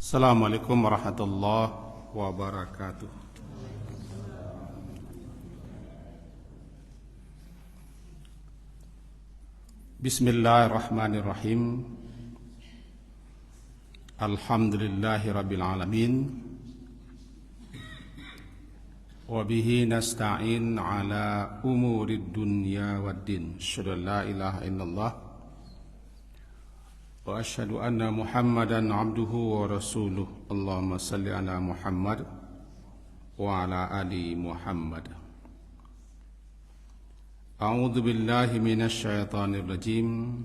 Assalamualaikum warahmatullahi wabarakatuh. Bismillahirrahmanirrahim. Alhamdulillahi rabbil alamin. Wa bihi nasta'in ala umurid dunya waddin. Asyhadu an la ilaha illallah wa asyhadu anna Muhammadan abduhu wa rasuluh. Allahumma salli ala Muhammad wa ala ali Muhammad. A'udzu billahi minasy syaithanir rajim.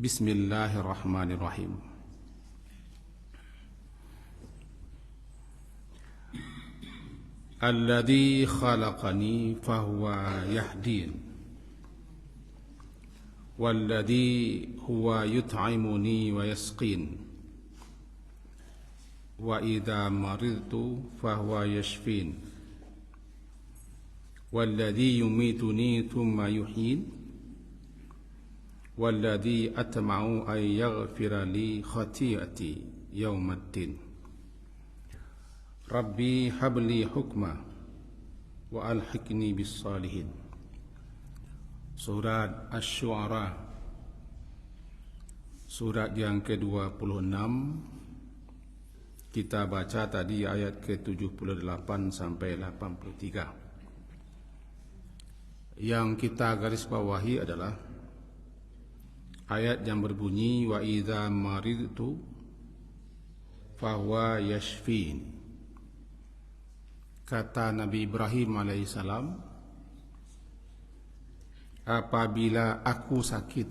Bismillahirrahmanirrahim. Alladzi khalaqani fahuwa yahdin. Walladzi huwa yut'imuni wa yasqin. Wa idza maridtu fahuwa yashfin. Walladzi yumituni thumma yuhyin. Walladzi atma'u an yaghfira li khati'ati yaumaddin. Rabbi habli hukma wa alhiqni bis salihin. Surat Asy-Syu'ara, surat yang ke-26. Kita baca tadi ayat ke-78 sampai 83. Yang kita garis bawahi adalah ayat yang berbunyi wa idza maridtu fahuwa yashfin. Kata Nabi Ibrahim alaihissalam, apabila aku sakit,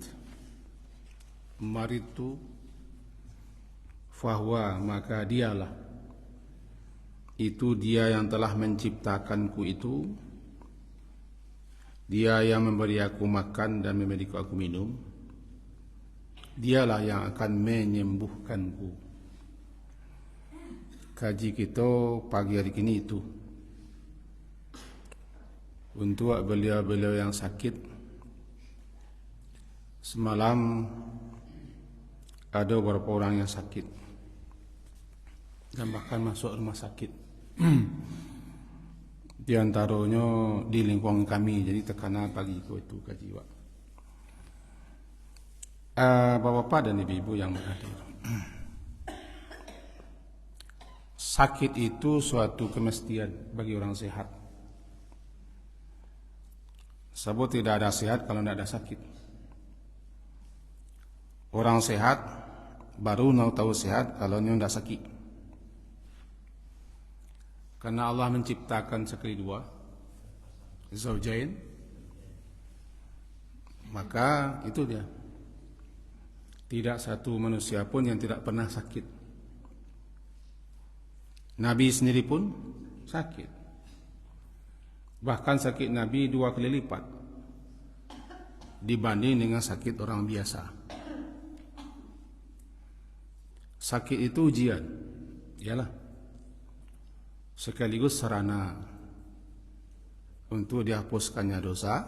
maridtu fahuwa, maka dialah, itu dia yang telah menciptakanku itu, dia yang memberi aku makan dan memberi aku minum, dialah yang akan menyembuhkanku. Kaji kita pagi hari ini itu untuk beliau-beliau yang sakit. Semalam ada beberapa orang yang sakit dan bahkan masuk rumah sakit. Di antaranya di lingkungan kami, jadi tekanan pagi itu kajiwa. Bapak-bapak dan ibu-ibu yang berhadir. Sakit itu suatu kemestian bagi orang sehat. Sebab tidak ada sehat kalau tidak ada sakit. Orang sehat baru tahu sehat kalau dia tidak sakit. Karena Allah menciptakan sekali dua, zaujain, maka itu dia. Tidak satu manusia pun yang tidak pernah sakit. Nabi sendiri pun sakit. Bahkan sakit Nabi 2 kali lipat dibanding dengan sakit orang biasa. Sakit itu ujian, ialah sekaligus sarana untuk dihapuskannya dosa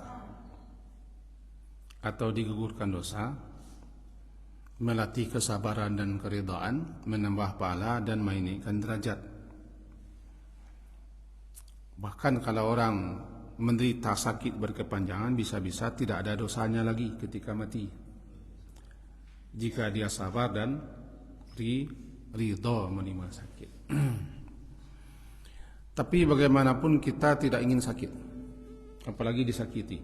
atau digugurkan dosa, melatih kesabaran dan keridhaan, menambah pahala dan menaikkan derajat. Bahkan kalau orang menderita sakit berkepanjangan, bisa-bisa tidak ada dosanya lagi ketika mati, jika dia sabar dan ridho menerima sakit. Tapi bagaimanapun kita tidak ingin sakit, apalagi disakiti.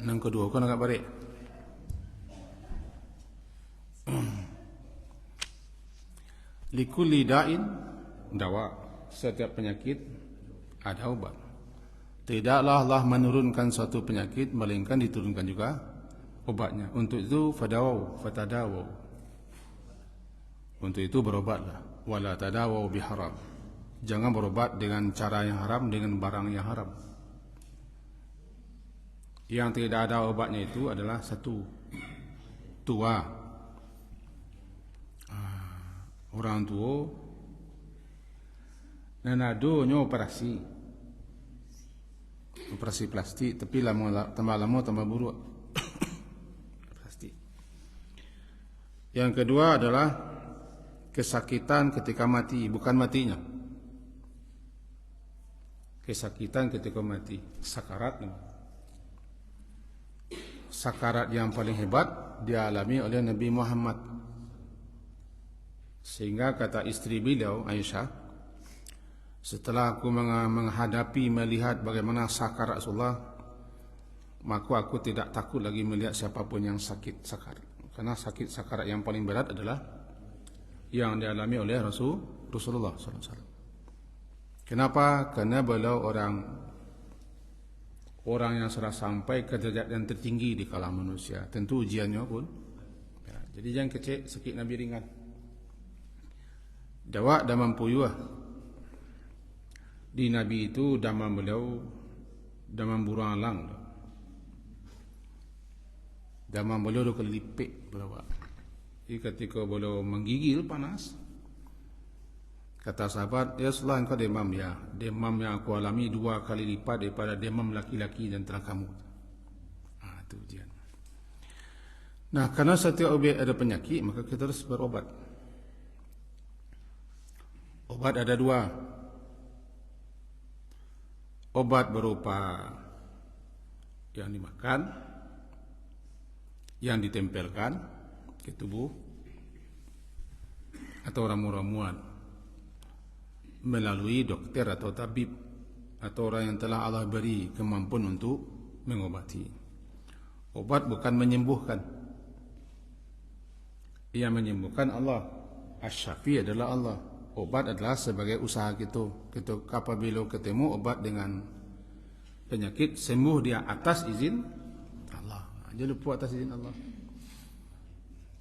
Yang kedua kan agak baik. Likulli da'in dawa, setiap penyakit ada obat. Tidaklah Allah menurunkan suatu penyakit melainkan diturunkan juga obatnya. Untuk itu fatadawu. Untuk itu berobatlah. Wala tadawu biharam. Jangan berobat dengan cara yang haram, dengan barang yang haram. Yang tidak ada obatnya itu adalah satu, tua. Orang tua nanadonyo operasi plastik, tapi tambah lama tambah buruk. Plastik. Yang kedua adalah kesakitan ketika mati, bukan matinya. Kesakitan ketika mati, sakarat. Sakarat yang paling hebat dialami oleh Nabi Muhammad. Sehingga kata istri beliau, Aisyah, setelah aku menghadapi, melihat bagaimana sakarat Rasulullah, maka aku tidak takut lagi melihat siapapun yang sakit sakarat. Karena sakit sakarat yang paling berat adalah yang dialami oleh Rasulullah SAW. Kenapa? Karena beliau orang yang sudah sampai ke derajat yang tertinggi di kalangan manusia. Tentu ujiannya pun ya, jadi jangan kecil, sakit Nabi ringan. Jawab damam puyuh. Di Nabi itu damam beliau damam burung alang. Damam beliau dua kali lipat berapa. Jadi ketika beliau menggigil panas, kata sahabat, ya Rasulullah, engkau demam ya. Demam yang aku alami 2 kali lipat daripada demam laki-laki dan telah kamu. Itu ujian. Nah, karena setiap obat ada penyakit, maka kita harus berobat. Obat ada 2. Obat berupa yang dimakan, yang ditempelkan ke tubuh, atau ramu-ramuan melalui dokter atau tabib atau orang yang telah Allah beri kemampuan untuk mengobati. Obat bukan menyembuhkan. Yang menyembuhkan Allah. Asy-Syafi adalah Allah. Obat adalah sebagai usaha kita. Apabila ketemu obat dengan penyakit, sembuh dia atas izin Allah. Jangan lupa atas izin Allah.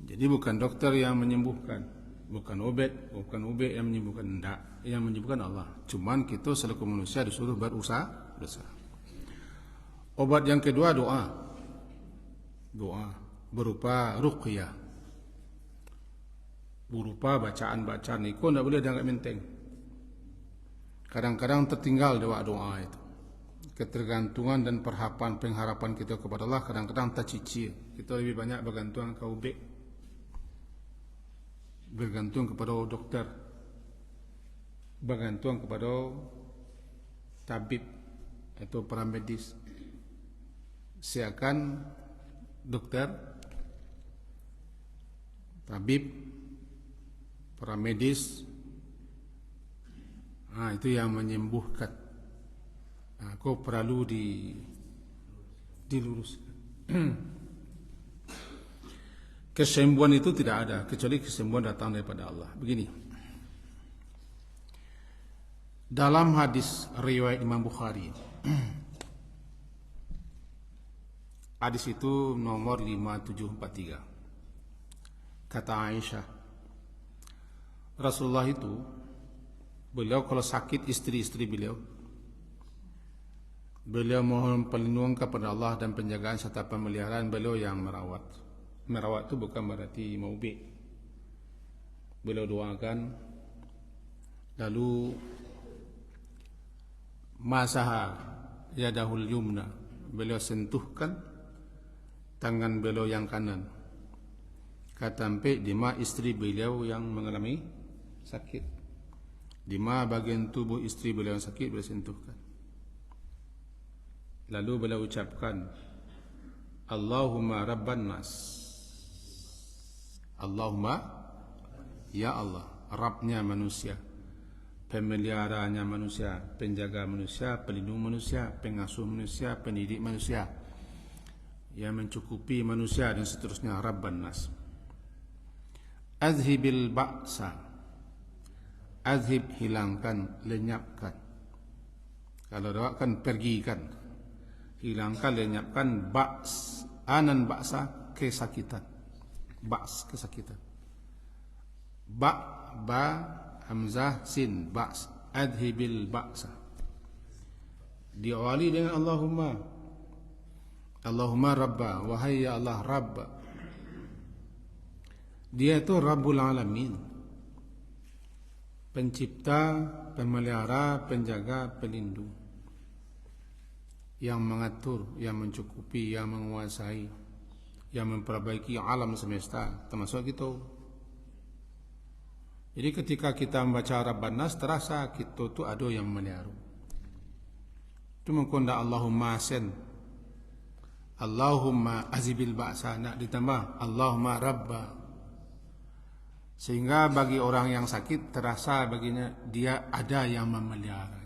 Jadi bukan dokter yang menyembuhkan, bukan obat yang menyembuhkan, tidak. Yang menyembuhkan Allah. Cuman kita selaku manusia disuruh berusaha. Obat yang kedua doa. Doa berupa ruqyah, berupa bacaan-bacaan. Itu tidak boleh dianggap enteng. Kadang-kadang tertinggal doa itu. Ketergantungan dan pengharapan kita kepada Allah kadang-kadang tercicir. Kita lebih banyak bergantung ke obat, bergantung kepada dokter, bergantung kepada tabib atau paramedis. Seakan dokter, tabib, paramedis, itu yang menyembuhkan. Kau perlu diluruskan. Kesembuhan itu tidak ada kecuali kesembuhan datang daripada Allah. Begini, dalam hadis riwayat Imam Bukhari, hadis itu nomor 5743, kata Aisyah, Rasulullah itu, beliau kalau sakit istri-istri beliau mohon perlindungan kepada Allah dan penjagaan serta pemeliharaan beliau yang merawat. Merawat itu bukan berarti maubik. Beliau doakan, lalu masaha yadahul yumna, beliau sentuhkan tangan beliau yang kanan. Kata sampai di mana istri beliau yang mengalami sakit, di mana bagian tubuh istri beliau yang sakit beliau sentuhkan. Lalu beliau ucapkan, Allahumma rabban nas, Allahumma, ya Allah, Rabbnya manusia, pemeliharaannya manusia, penjaga manusia, pelindung manusia, pengasuh manusia, pendidik manusia, yang mencukupi manusia dan seterusnya. Rabban nas, azhibil ba'sa, azhib hilangkan, lenyapkan. Kalau doakan pergikan, hilangkan, lenyapkan. Ba's, anan ba'sa, kesakitan. Ba's, kesakitan. Ba, hamzah, sin, ba's, adhibil ba'sa. Diawali dengan Allahumma, Allahumma Rabba, wahai ya Allah Rabb. Dia itu Rabbul Alamin, pencipta, pemelihara, penjaga, pelindung, yang mengatur, yang mencukupi, yang menguasai. yang memperbaiki alam semesta, termasuk kita. Jadi ketika kita membaca Rabban-Nas, terasa kita tu ada yang memelihara. Itu mengkonda Allahumma sen, Allahumma azibil ba'sa, nak ditambah Allahumma rabba. Sehingga bagi orang yang sakit terasa baginya dia ada yang memelihara.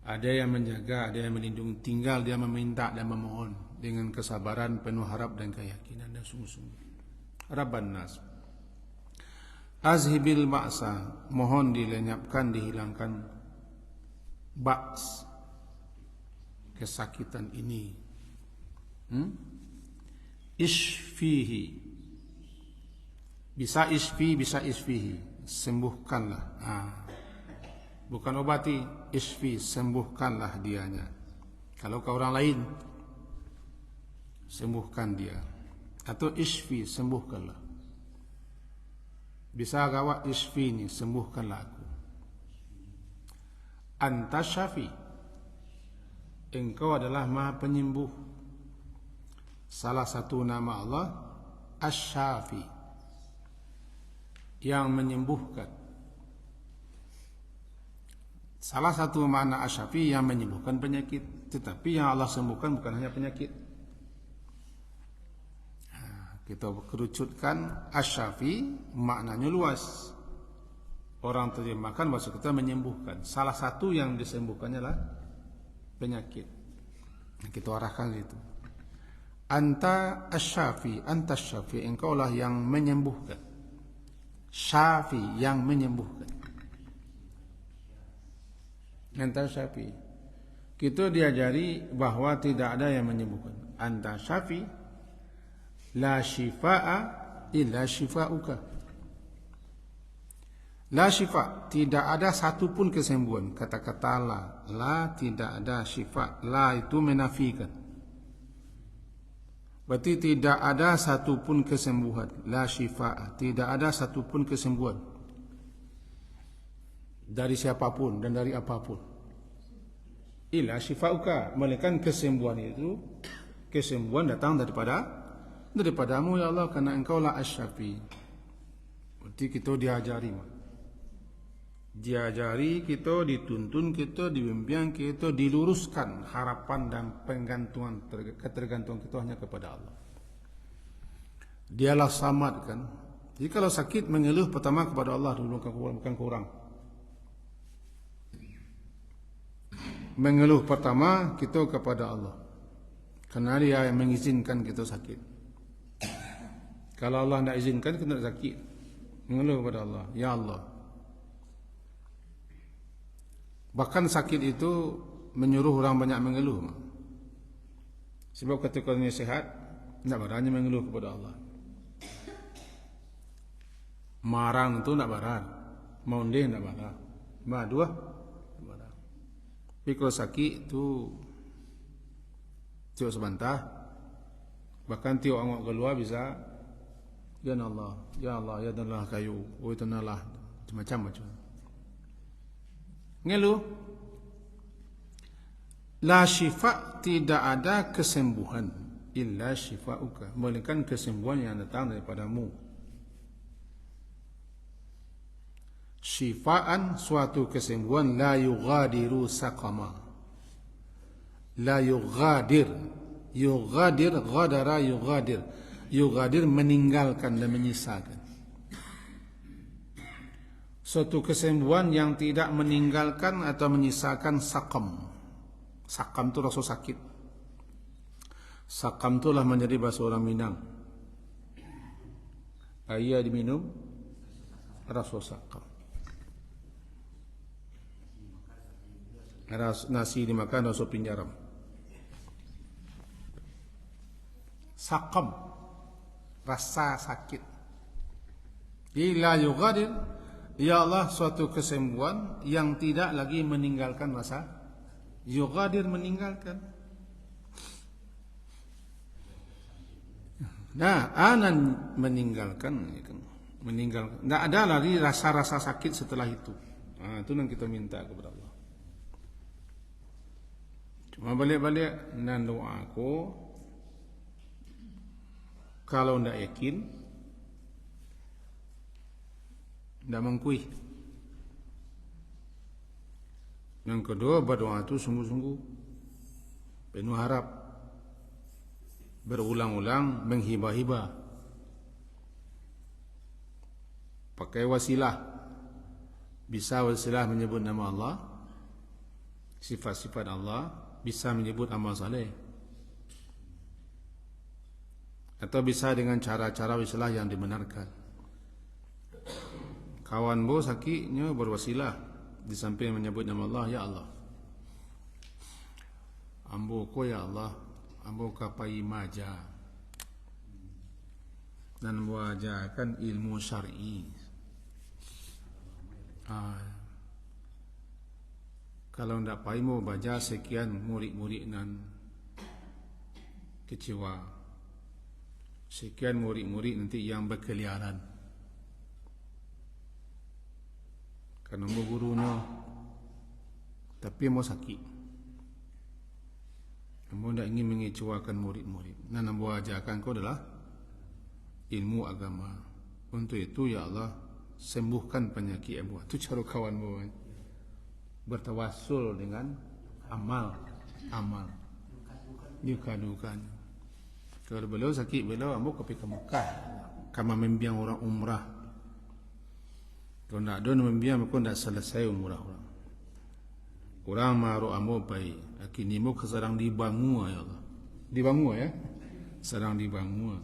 Ada yang menjaga, ada yang melindungi. Tinggal dia meminta dan memohon dengan kesabaran, penuh harap dan keyakinan dan sungguh-sungguh. Rabban-Nas, azhibil ba'sa, mohon dilenyapkan, dihilangkan ba's, kesakitan ini. Isfihi, bisa isfi, bisa isfihi, sembuhkanlah. Bukan obati, isfi, sembuhkanlah dianya. Kalau ke orang lain, sembuhkan dia. Atau isfi, sembuhkanlah. Bisa gawat isfi ni, sembuhkanlah aku. Anta syafi, engkau adalah maha penyembuh. Salah satu nama Allah Asy-Syafi, yang menyembuhkan. Salah satu makna Asy-Syafi yang menyembuhkan penyakit. Tetapi yang Allah sembuhkan bukan hanya penyakit. Kita kerucutkan Asy-Syafi, maknanya luas. Orang terjemahkan bahasa kita menyembuhkan. Salah satu yang disembuhkannya adalah penyakit. Kita arahkan itu. Anta Asy-Syafi, anta Asy-Syafi, engkaulah yang menyembuhkan. Syafi, yang menyembuhkan. Anta Syafi. Kita diajari bahwa tidak ada yang menyembuhkan. Anta Syafi, la syifaa illa syifauka. La syifa, tidak ada satupun kesembuhan. Kata-kata la tidak ada syifa. La itu menafikan. Berarti tidak ada satupun kesembuhan. La syifaa, tidak ada satupun kesembuhan. Dari siapapun dan dari apapun. Illa syifauka, melainkan kesembuhan itu, kesembuhan datang daripadamu ya Allah, karena engkau lah Asy-Syafi. Berarti kita diajari kita, dituntun kita, dibimbing kita, diluruskan harapan dan ketergantungan kita hanya kepada Allah. Dialah Samad kan. Jadi kalau sakit mengeluh pertama kepada Allah dulu, bukan kurang. Mengeluh pertama kita kepada Allah, karena Dia yang mengizinkan kita sakit. Kalau Allah tidak izinkan kita tidak sakit, mengeluh kepada Allah, ya Allah. Bahkan sakit itu menyuruh orang banyak mengeluh. Sebab ketika dia sehat, tidak berani mengeluh kepada Allah. Marang itu tidak barang, maundeh tidak barang, dua tidak barang. Tapi kalau sakit itu tiok sebentar, bahkan tiok angok keluar bisa, ya Allah, ya Allah kayu, itu nalah, macam-macam. Ngeluh. La syifa, tidak ada kesembuhan illa syifauka, melainkan kesembuhan yang datang daripadamu. Syifaan, suatu kesembuhan. La yughadiru saqama, la yughadir, yughadir, ghadara yughadir, yughadir meninggalkan dan menyisakan. Suatu kesembuhan yang tidak meninggalkan atau menyisakan sakam. Sakam itu rasa sakit. Sakam itulah menjadi bahasa orang Minang. Air diminum, rasa sakam. Nasi dimakan, rasa pinjaram. Sakam, rasa sakit. Ila yughadir, ya Allah, suatu kesembuhan yang tidak lagi meninggalkan rasa. Yughadir, meninggalkan. Nah, anan meninggalkan. Tidak ada lagi rasa-rasa sakit setelah itu. Itu yang kita minta kepada Allah. Cuma balik-balik dan doa aku, Kalau ndak yakin, ndak mengkuih. Yang kedua, berdoa itu sungguh-sungguh, penuh harap, berulang-ulang menghibah-hibah, pakai wasilah. Bisa wasilah menyebut nama Allah, sifat-sifat Allah, bisa menyebut amal saleh, atau bisa dengan cara-cara wasilah yang dibenarkan. Kawan bo sakitnya berwasilah di samping menyebut nama Allah, ya Allah, ambo ko ya Allah, ambo kapai maja dan wajakan ilmu syar'i. Kalau ndak pai mau baca sekian murid-murid nan kecewa, sekian murid-murid nanti yang berkeliaran karena mau gurunya tapi mau sakit, mau ndak ingin mengecewakan murid-murid. Nah, nambo ajarkan kau adalah ilmu agama. Untuk itu ya Allah, sembuhkan penyakit Abu. Itu cara kawan bawa bertawassul dengan amal dukan. Kalau beliau sakit, beliau ambo pergi ke Mekah kama membiang orang umrah. Kalau nak ada membiang, maka tidak selesai umrah orang. Orang maru ambo pai, kini mo keserang di Bangua ya Allah. Di Bangua ya, serang di Bangua.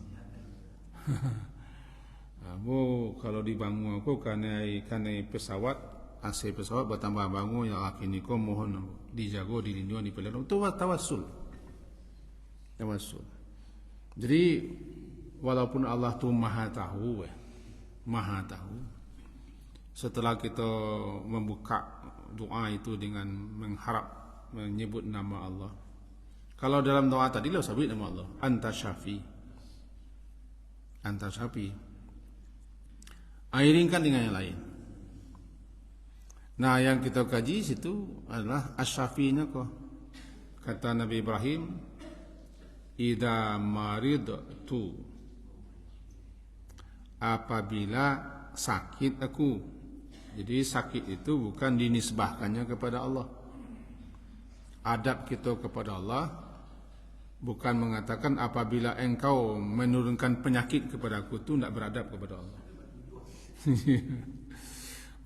Ambo kalau di Bangua ko karena pesawat, AC pesawat bertambah Bangua yang kini ko mohon dijago, dilindungi, dipelihara. Itu tawassul. Jadi walaupun Allah tu maha tahu, setelah kita membuka doa itu dengan mengharap menyebut nama Allah. Kalau dalam doa tadi lo sebut nama Allah, Anta Syafi. Iringkan dengan yang lain. Nah, yang kita kaji situ adalah Asy-Syafi'nya kok. Kata Nabi Ibrahim, Idza maridtu, apabila sakit aku. Jadi sakit itu bukan dinisbahkannya kepada Allah. Adab kita kepada Allah bukan mengatakan apabila engkau menurunkan penyakit kepada aku, itu tidak beradab kepada Allah.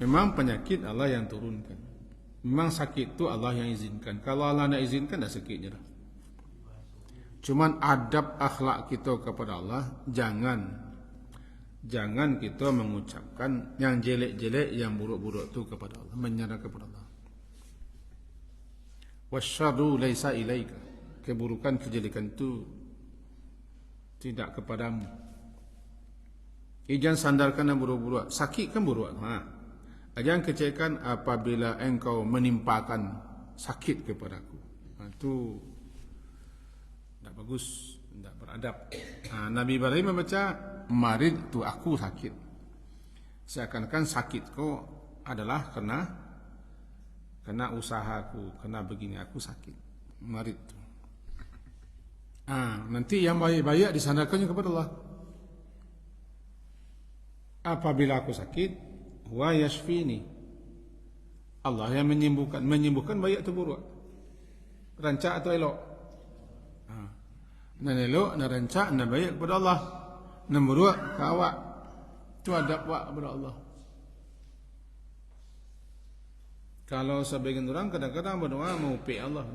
Memang penyakit Allah yang turunkan. Memang sakit itu Allah yang izinkan. Kalau Allah tidak izinkan, tidak sakitnya dah. Cuman adab akhlak kita kepada Allah, jangan kita mengucapkan yang jelek-jelek, yang buruk-buruk itu kepada Allah, menyerah kepada Allah. Wasyarru laisa ilaika, keburukan, kejelekan itu tidak kepadamu. Jangan sandarkan yang buruk-buruk. Sakit kan buruk. Jangan kecekan apabila engkau menimpakan sakit kepadaku. Itu tidak bagus, tidak beradab. Nabi Ibrahim membaca marid tu, aku sakit. Seakan-akan sakitku adalah kena usahaku, kena begini, aku sakit. Marid tu. Nanti yang baik-baik disandarkannya kepada Allah. Apabila aku sakit, wa yashfini, Allah yang menyembuhkan baik atau buruk, rancak atau elok. Nan elok, nan rancak, nan baik kepada Allah, nan buruk ke awak. Itu adab awak kepada Allah. Kalau sebagian orang kadang-kadang berdoa mengupik Allah,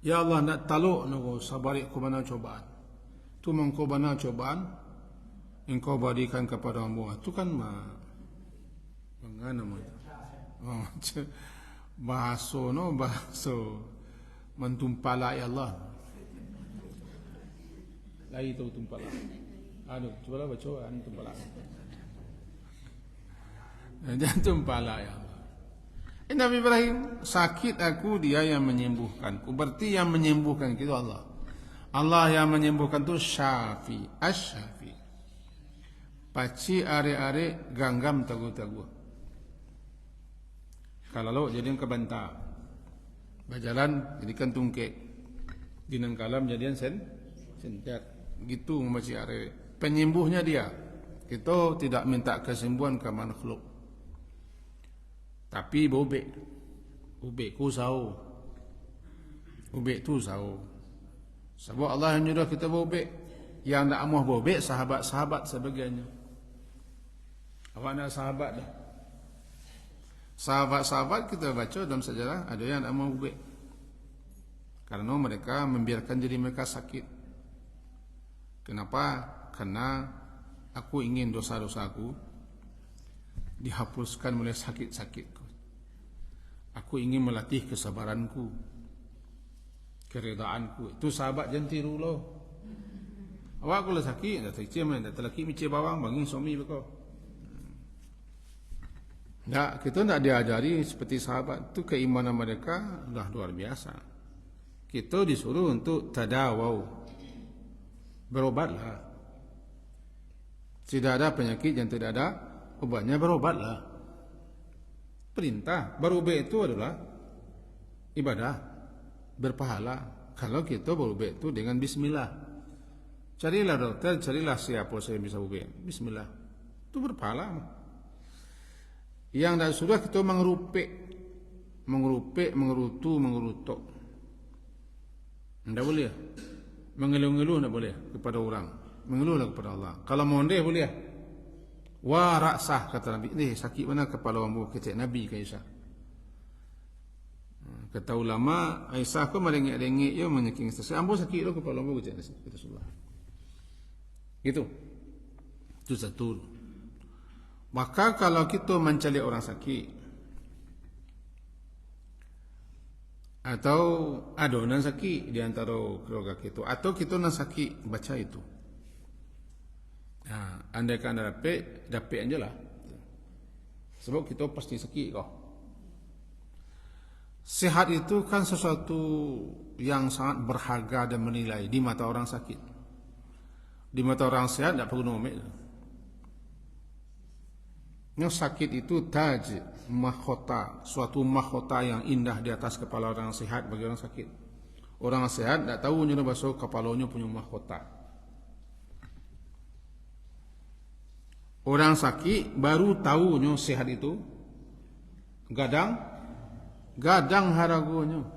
ya Allah, nak taluk nak sabari ku mana cobaan. Tu mengko bana cobaan engkau berikan kepada hamba. Itu kan mengana bahasa mentumpala ya Allah. Lagi tu tumpala. Aduh, cobalah baca tumpala. Jangan tumpala ya Allah. Nabi Ibrahim, sakit aku, dia yang menyembuhkanku. Berarti yang menyembuhkan itu Allah. Allah yang menyembuhkan itu Syafi, Asy-Syafi. Paci are-are ganggam tagu-tagu. Kalau lo jadian kebanta, berjalan jadikan tungkek, dinang kalam jadian Senjat. Gitu membaca are. Penyembuhnya dia. Kita tidak minta kesembuhan ke makhluk. Tapi bobek. Bobek ku sahu. Bobek tu sahu. Sebab Allah yang nyuruh kita bobek. Yang nak mahu bobek sahabat-sahabat sebagainya. Awak nak sahabat dah. Sahabat-sahabat kita baca dalam sejarah ada yang nak mahu bobek. Karena mereka membiarkan diri mereka sakit. Kenapa? Karena aku ingin dosa-dosaku dihapuskan oleh sakit-sakitku. Aku ingin melatih kesabaranku, keredaanku. Itu sahabat jangan tiru loh. Awak kalau sakit, dah tercim, dah terlaki micir bawang, bangi suami berkau. Tak, kita tak diajari seperti sahabat. Itu keimanan mereka dah luar biasa. Kita disuruh untuk tadawau. Berobatlah. Tidak ada penyakit yang tidak ada obatnya, berobatlah. Perintah. Berobat itu adalah ibadah. Berpahala. Kalau kita berobat itu dengan bismillah. Carilah dokter, carilah siapa saya bisa ubat. Bismillah. Itu berpahala. Yang tak sudah kita mengerupik, mengerutu, mengerutuk. Tidak boleh. Mengeluh-ngeluh tidak boleh kepada orang. Mengeluhlah kepada Allah. Kalau mondeh boleh. Wa raksah kata Nabi. Sakit mana kepala orang kecil Nabi ke Aisyah. Kata ulama, Aisyah ko merengek-rengek yo menyeking sesat. Ambo sakit lo kepala orang kecil Rasulullah. Gitu. Itu satu. Maka kalau kita mencari orang sakit atau ada orang sakit di antara keluarga kita atau kita nak sakit, baca itu. Nah, andaikan ada dapat aja lah. Sebab kita pasti sakit kok. Sehat itu kan sesuatu yang sangat berharga dan menilai di mata orang sakit. Di mata orang sehat tak perlu nomik. Yang sakit itu taj, mahkota, suatu mahkota yang indah di atas kepala orang sehat bagi orang sakit. Orang sehat tak tahu nyuruh basuh kepalanya punya mahkota. Orang sakit baru tahu nyo sehat itu gadang haragonya.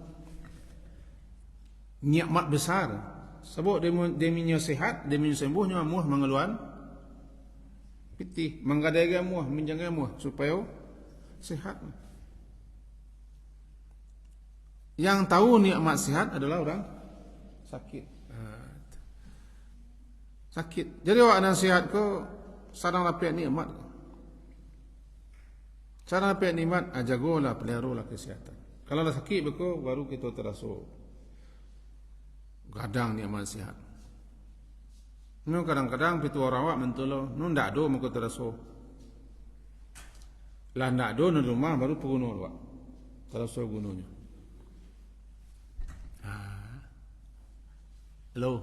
Nikmat besar. Sebab dia minyak sehat, dia minyak sembuhnya muah mengeluan pitih, menggadai muah, menjaga muah supaya sehat. Yang tahu nikmat sehat adalah orang sakit. Sakit. Jadi awak nak sehat ko sarang dapat nikmat. Cara dapat nikmat ajagolah, peliharalah kesihatan. Kalau dah sakit beko baru kita terasa kadang nikmat sihat. Nu kadang-kadang pitu orang awak mentolo, nu ndak do muka terasa. Lah ndak do nu rumah baru pegunung awak. Terasa gunungnya. Hello.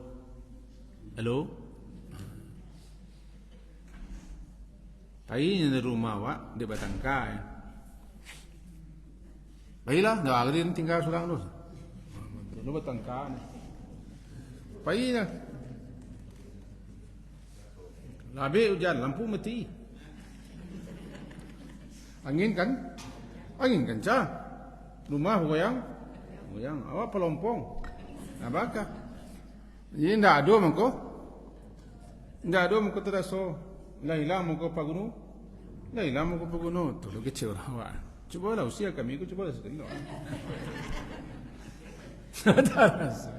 Tadi di rumah awak di Batangkai. Baiklah, dah agak tinggal seorang tu. Di Batangkai. Pagi dah. Habis hujan, lampu mati. Angin kencang. Rumah goyang. Awak pelompong. Apakah? Jadi tidak ada muka. Tidak ada muka terasa. Lah hilang muka pagunung. Lah hilang muka pagunung. Tu lu kecil awak. Cubalah usia kami, cubalah sekali. Tak rasa.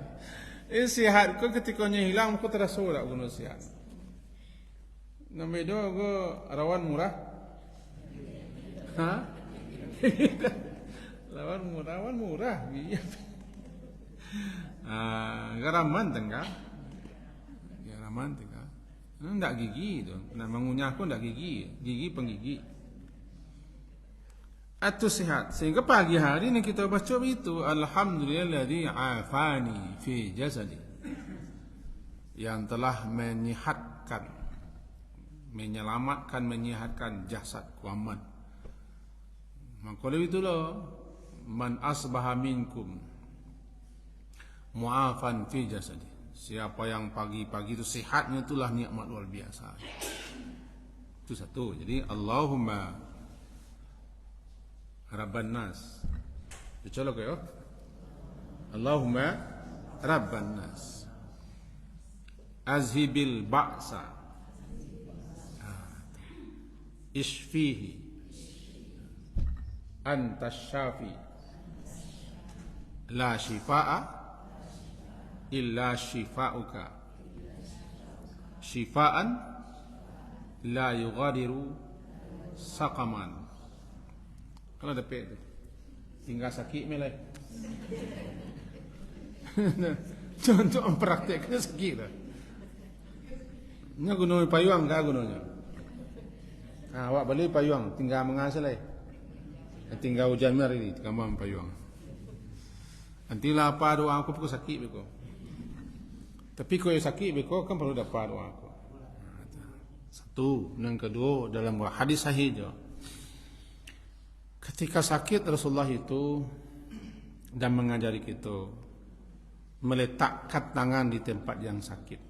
Sihat ko ketikanya hilang ko terasa tak guna sihat. Nombor dua ko rawan murah. Rawan murah. Garaman tengah. Ndak gigi tu. Nak mengunyah ko ndak gigi. Gigi penggigi. Atau sehat. Sehingga pagi hari ni kita baca itu alhamdulilladzi afani fi jasadi. Yang telah menyehatkan jasadku aman. Maka oleh itulah man asbaha minkum mu'afan fi jasadi. Siapa yang pagi-pagi itu sehatnya, itulah nikmat luar biasa. Itu satu. Jadi Allahumma Rabban nas. Dicolok ya. Allahumma Rabban nas. Azhibil ba'sa. Ishfihi. Antas syafi. La shifa'a illa shifa'uka. Shifa'an la yughadiru saqaman. Kalau ada P itu tinggal sakit melek. Contoh mempraktekkan sakit lah. Nya gunung payung kah gunungnya? Awak beli payung tinggal mengasal lah. Tinggal hujan mari tinggal payung. Nanti lah apa doa aku pun sakit beko. Tapi kalau sakit beko kan perlu dapat doa aku. Satu, yang kedua dalam hadis sahih je. Ketika sakit Rasulullah itu dan mengajari kita meletakkan tangan di tempat yang sakit.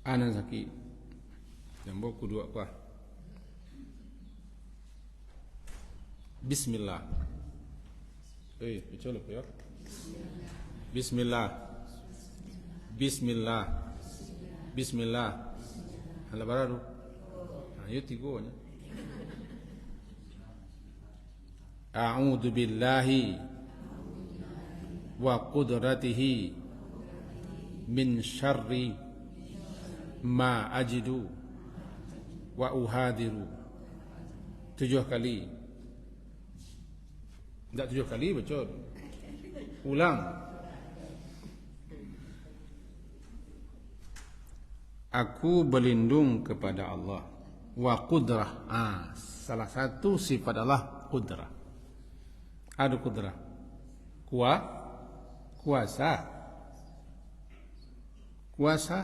Anak sakit, jambok kudu apa? Bismillah. Betul ya? Bismillah. Bismillah. Bismillah. Hala baru. Ayo tigo nya. A'udzu billahi wa qudratihi min syarri ma ajidu wa uhadiru. 7 kali. Tidak 7 kali betul. Ulang. Aku berlindung kepada Allah. Wa qudrah. Salah satu sifat Allah qudrah. Ada qudrah. Kuasa. Kuasa.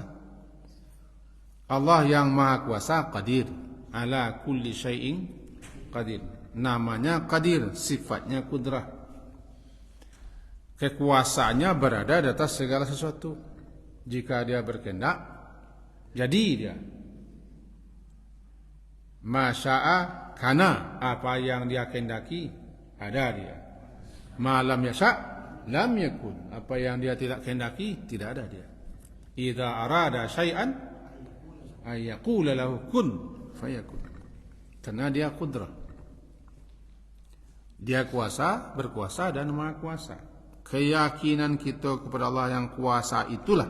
Allah yang maha kuasa, qadir. Ala kulli syai'in qadir. Namanya qadir, sifatnya qudrah. Kekuasaannya berada di atas segala sesuatu. Jika dia berkehendak, jadi dia. Masya'a kana, apa yang dia kehendaki ada dia. Ma lam yasha' lam yakun, apa yang dia tidak kehendaki tidak ada dia. Idza arada syai'an ay yaqula lahu kun fayakun. Karena dia qudrah. Dia kuasa, berkuasa dan maha kuasa. Keyakinan kita kepada Allah yang kuasa itulah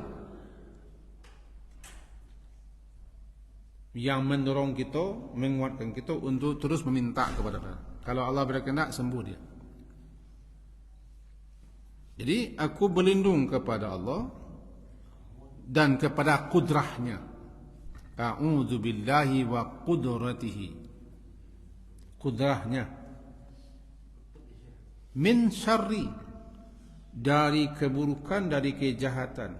yang mendorong kita, menguatkan kita untuk terus meminta kepada Allah. Kalau Allah berkehendak, sembuh dia. Jadi aku berlindung kepada Allah dan kepada kudrahnya. A'udzu billahi wa qudratihi. Kudrahnya. Min syarri, dari keburukan, dari kejahatan.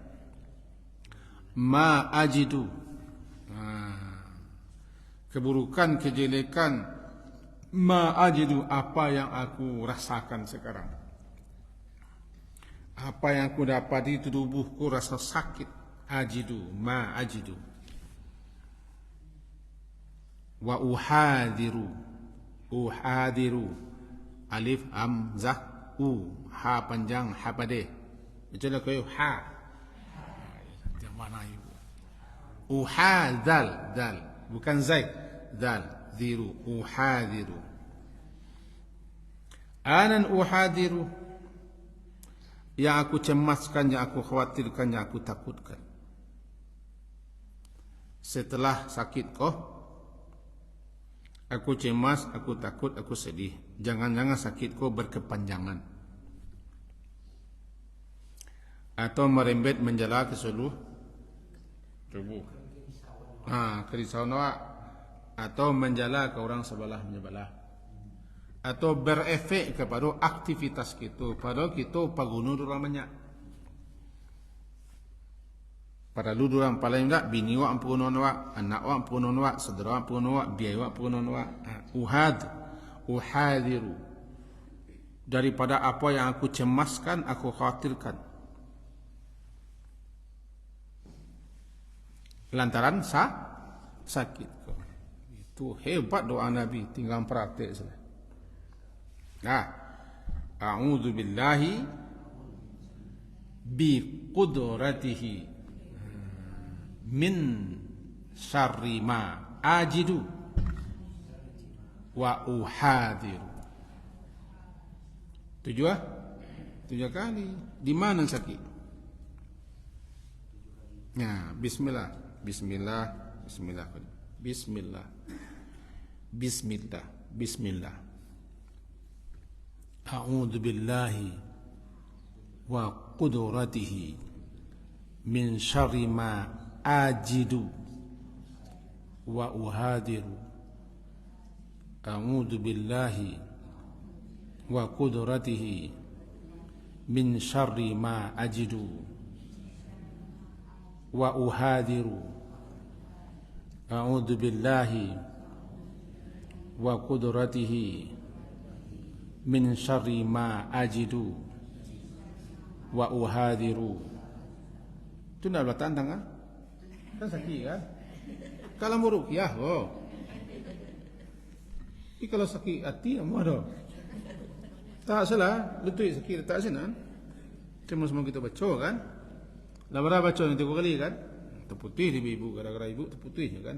Ma ajidu, keburukan, kejelekan. Ma ajidu, apa yang aku rasakan sekarang. Apa yang aku dapati di tubuhku rasa sakit. Ajidu, ma ajidu. Wa uhadiru. Uhadiru. Alif hamzah u, ha panjang, ha padeh. Betul ke ha? Yang mana itu? Uhadal, dal, bukan zaid, dal, ziru, uhadiru. Anan uhadiru, yang aku cemaskan, yang aku khawatirkan, yang aku takutkan. Setelah sakit kau, aku cemas, aku takut, aku sedih. Jangan-jangan sakit kau berkepanjangan atau merembet menjala ke seluruh tubuh. Kerisauan awak, atau menjala ke orang sebelah menyebelah, atau berefek kepada aktivitas kita. Padahal kita pagunur orang banyak. Pada lu orang paling enggak bini wak ampunon wak, anak wak ampunon wak, saudara wak ampunon wak, biaya wak ampunon wak. Uhadiru, daripada apa yang aku cemaskan, aku khawatirkan. lantaran sakit. Itu hebat doa Nabi, tinggal praktek saja. Nah, a'udzu billahi bi qudratihi min syarri ma ajidu wa uhadiru. Tujuh kali. Di mana sakit? Ya, bismillah. A'udzu billahi wa qudratihi min syarri ma ajidu wa uhadiru. A'udzu billahi wa qudratihi min syarri ma ajidu wa uhadiru. A'udzu billahi wa qudratihi min syarri ma ajidu wa uhadiru. Itu nak belah tantang kan? Kan sakit kan? Kalau mau ruqyah, Tapi kalau sakit hati, apa ada? Tak salah, betul sakit tak sana. Cuma semua kita baca kan? Lamara baca nanti 3 kali kan? Terputih di ibu, gara-gara ibu terputih kan?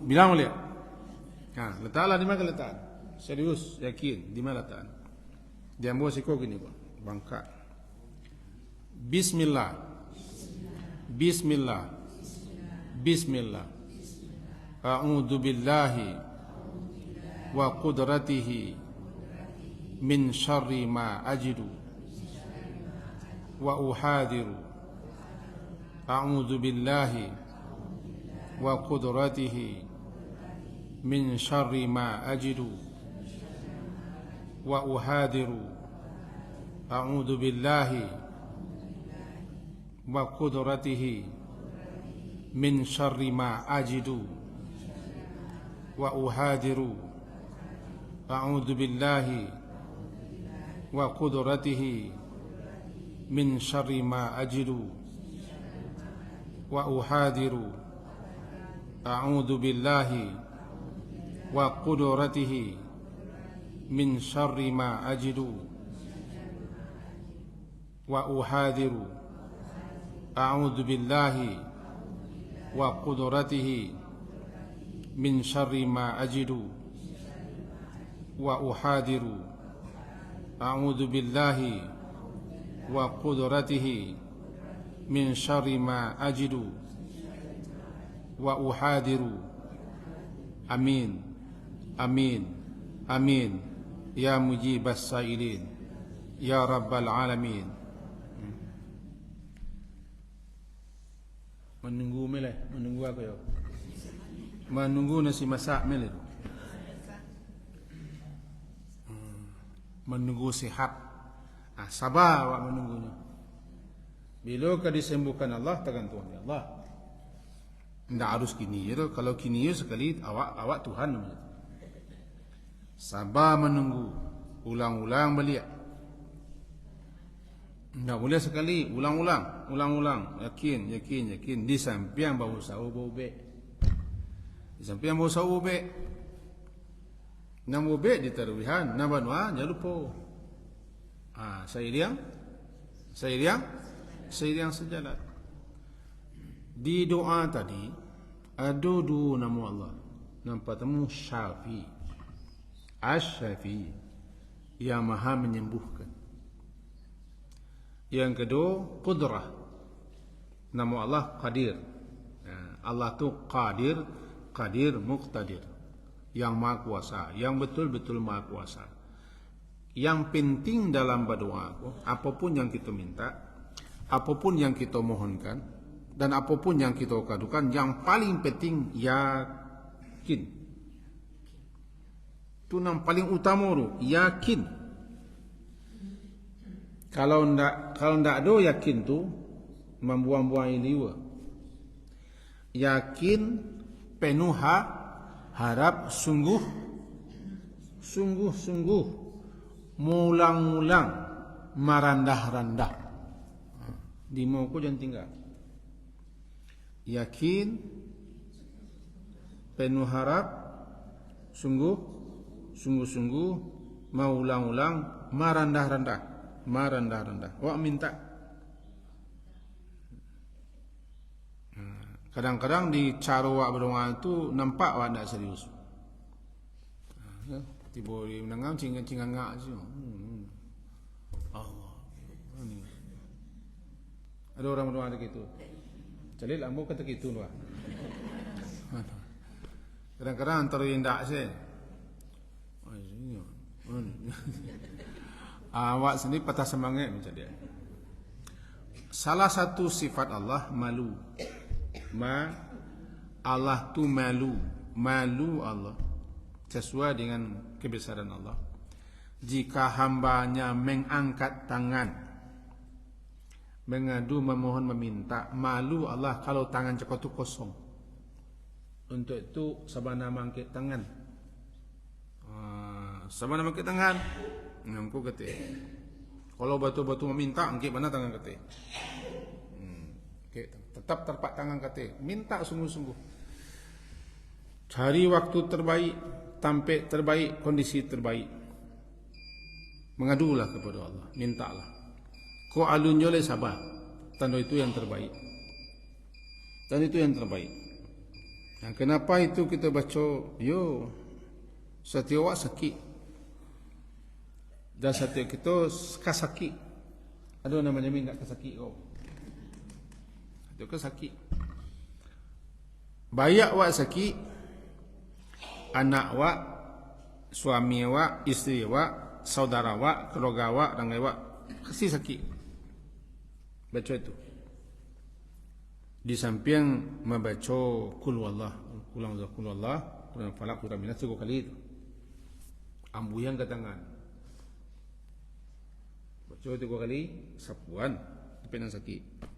Bilang boleh? Letaklah di mana letak? Serius, yakin, di mana letak? Jangan bawa siko gini pun, bangka. Bismillah. A'udzu billahi wa qudratihi min syarri ma ajidu wa uhadiru. A'udzu billahi wa qudratihi min syarri ma ajidu wa uhadiru. A'udzu billahi wa qudratihi min syarri ma ajidu wa uhadiru. A'udzu billahi wa qudratihi min syarri ma ajidu wa uhadiru. A'udzu billahi wa qudratihi min syarri ma ajidu wa uhadiru. A'udzu billahi wa qudratihi min syarri ma ajidu wa uhadiru. A'udzu billahi wa qudratihi min syarri ma ajidu wa uhadiru. Amin. Ya mujibas sailin, ya rabbal alamin. Menunggu aku ya. Menunggu nasi masak mele tu. Menunggu sihat. Sabar awak menunggunya. Bila kau disembuhkan Allah, tergantung Allah. Tidak harus kini ya. Kalau kini ya sekali awak Tuhan namanya. Sabar menunggu, ulang-ulang balik. Tidak boleh sekali, ulang-ulang, yakin. Di samping bau sawo bau bek. Di samping bau sawo bek. Nam bau bek di taruhihan, nam banua jangan lupa. Sayang sejalan. Di doa tadi ada 2 nama Allah. Nampak temu Syafi, Asy-Syafi, yang maha menyembuhkan. Yang kedua Qudrah, nama Allah Qadir. Allah tu Qadir Muqtadir, yang maha kuasa, yang betul-betul maha kuasa. Yang penting dalam berdoa, apapun yang kita minta, apapun yang kita mohonkan, dan apapun yang kita kadukan, yang paling penting yakin. Itu yang paling utama tu, yakin. Kalau ndak ada yakin tu, membuang-buang liwa. Yakin, penuh harap, sungguh, mulang-mulang, merandah-randah. Di muka jangan tinggal. yakin, penuh harap, sungguh-sungguh, mau ulang-ulang, merendah-rendah, wak minta. Kadang-kadang di cara wak berdoa itu nampak wak tak serius. Tiba dia menangam cingangak je. Allah. Ada orang berdoa begitu. Jalil ambo kata gitu lah. Kadang-kadang antara indak saya. Awak sendiri patah semangat macam dia. Salah satu sifat Allah malu. Allah tu malu Allah sesuai dengan kebesaran Allah. Jika hambanya mengangkat tangan, mengadu, memohon, meminta, malu Allah kalau tangan cakap tu kosong. Untuk itu sabana mangkit tangan. Sabana mangkit tangan, ngangku kata. Kalau batu-batu meminta, angkit mana tangan kata. Tetap terpak tangan kata, minta sungguh-sungguh. Cari waktu terbaik, tampil terbaik, kondisi terbaik. Mengadulah kepada Allah, mintalah. Ko alun jole sabar, tanda itu yang terbaik. Dan itu yang terbaik. Yang kenapa itu kita baca, yo setiap wak sakit. Dan setiap kita kasakit. Ada namanya minta kasakit kau. Itu ke sakit. Bayak wak sakit, anak wak, suami wak, isteri wak, saudara wak, keluarga wak, rangai wak, kasih sakit. Baca itu. Di samping membaca kul wallah, kulang falak, kulang minas 3 kali itu. Ambuyan ke tangan. Baca 3 kali, sapuan, dipinang sakit.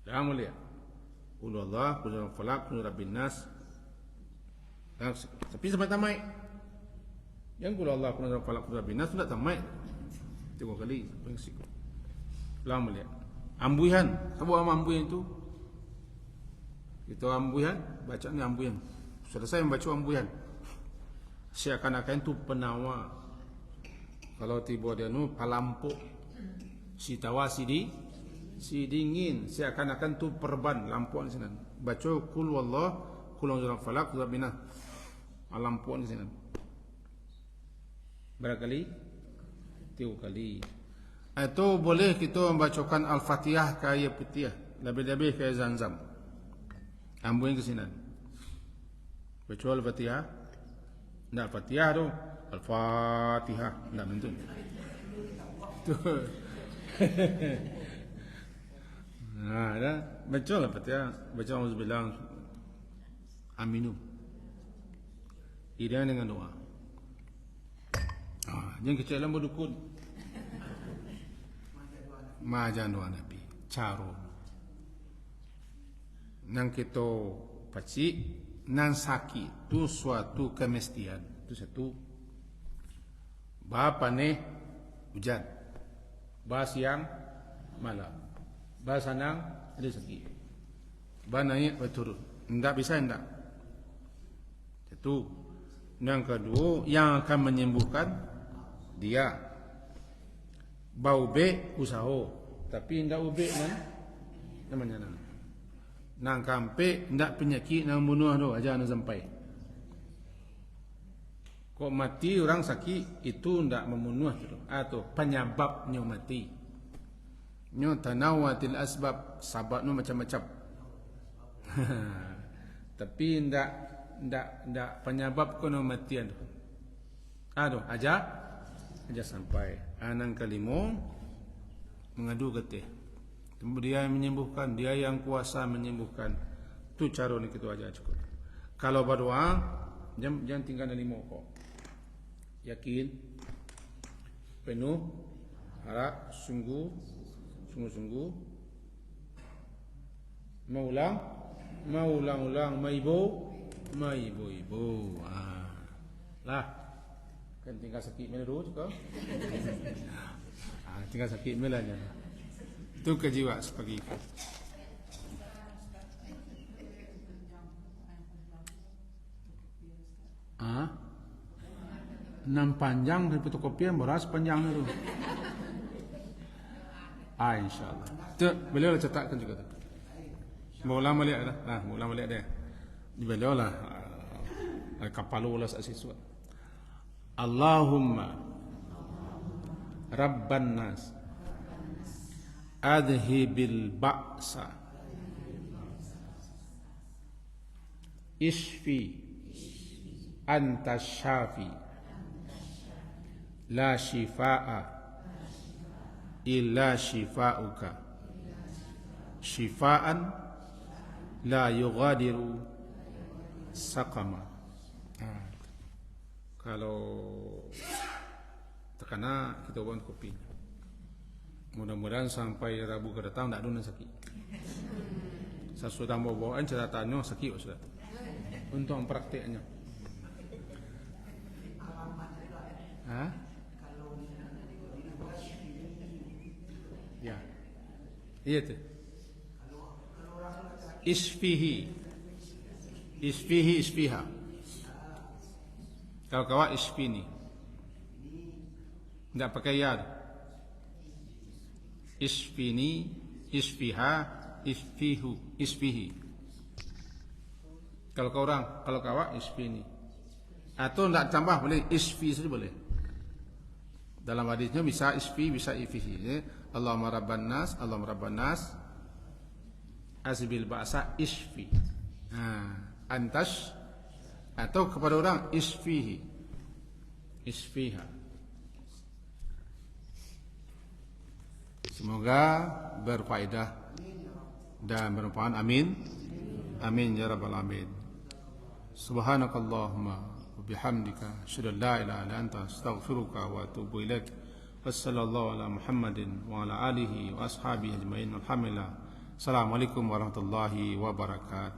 Dah mulia. Qul Allah, qul falaq, qul rabbin nas. Tapi sampai tamat. Yang qul Allah, qul falaq, qul rabbin nas sudah tamat. 3 kali bengsik. Dah mulia. Ambuyan, apa ambuyan itu? Itu ambuyan, baca ni ambuyan. Selesai membaca ambuyan. Seakan-akan itu penawar. Kalau tiba dia nu palampuk. Si tawa si dingin, seakan-akan tu perban lampuan di sana. Baca kul wallah, kul a'udzu falaq, kul rabbina. Lampuan di sana. Berapa kali? 3 kali. Itu boleh kita membacakan Al-Fatihah ke ayat putih, lebih-lebih ke Zamzam. Ambuin ke sini. Baca Al-Fatihah. Nah, Al-Fatihah tu, Al-Fatihah. Nah, betul. Tu. Nah, dah baca lah Fatihah, baca auzubillah, aminu. Ida dengan doa. Jangan kecil dalam berdukun. Majan doa Nabi, caro. Nang kita pacik, nang sakit tu suatu kemestian. Itu satu. Bapa ni hujan, bah siang malam. Bah sanang ada sakit. Bah naik berturun. Tidak bisa tidak. Itu. Yang kedua yang akan menyembuhkan dia. Bau be usaha. Tapi tidak ubek kan? Namanya nang. Nang kampe tidak penyakit nang bunuh tu aja nang sampai. Kok mati orang sakit itu tidak membunuh tu. Atau penyebabnya mati. Nyo tanawatil asbab, sebab nu macam-macam. Tapi ndak penyebab kematian. Aduh, aja sampai. Anang kelima mengadu getih. Dia yang menyembuhkan, dia yang kuasa menyembuhkan. Tu cara ni kita aja cukup. Kalau berdoa, jangan tinggal 5 kok. Yakin, penuh, harap, sungguh, mau ulang, maibo. Lah, kan tinggal sakit melu juga. Tinggal sakit melanya. Itu kejiwa seperti itu. 6 panjang dari fotokopian beras panjang itu. InsyaAllah. Itu beliau cetakkan juga tu. Mula melihat dah. Mula melihat dia. Beliau lah kapalu lah siswa. Allahumma Rabban nas adhibil ba'sa ishfi anta syafi la shifaa illa shifauka shifaan la yughadiru saqama. Kalau terkena kita buat kopi. Mudah-mudahan sampai Rabu ke datang tak ada yang sakit. Saya sudah mau bawaan catatannya sakit sudah. Untuk mempraktiknya. Ya. Iya tu. Isfihi. Isfiha. Kalau kawat isfini. Tidak pakai ya. Isfini, isfiha, isfihi. Kalau kawat isfini. Atau tidak tambah boleh isfi saja boleh. Dalam hadisnya bisa isfi, bisa ifihi. Allahumma rabban nas, azbil ba'sa isfi. Antas atau kepada orang isfihi, isfiha. Semoga berfaedah dan bermanfaat. Amin. Amin ya rabbal alamin. Subhanakallahumma wa bihamdika asyhadu an la ilaha illa anta astaghfiruka wa atubu ilaik. Wassallallahu ala Muhammadin wa ala alihi wa ashabihi ajmain. Alhamdulillah. Assalamualaikum warahmatullahi wabarakatuh.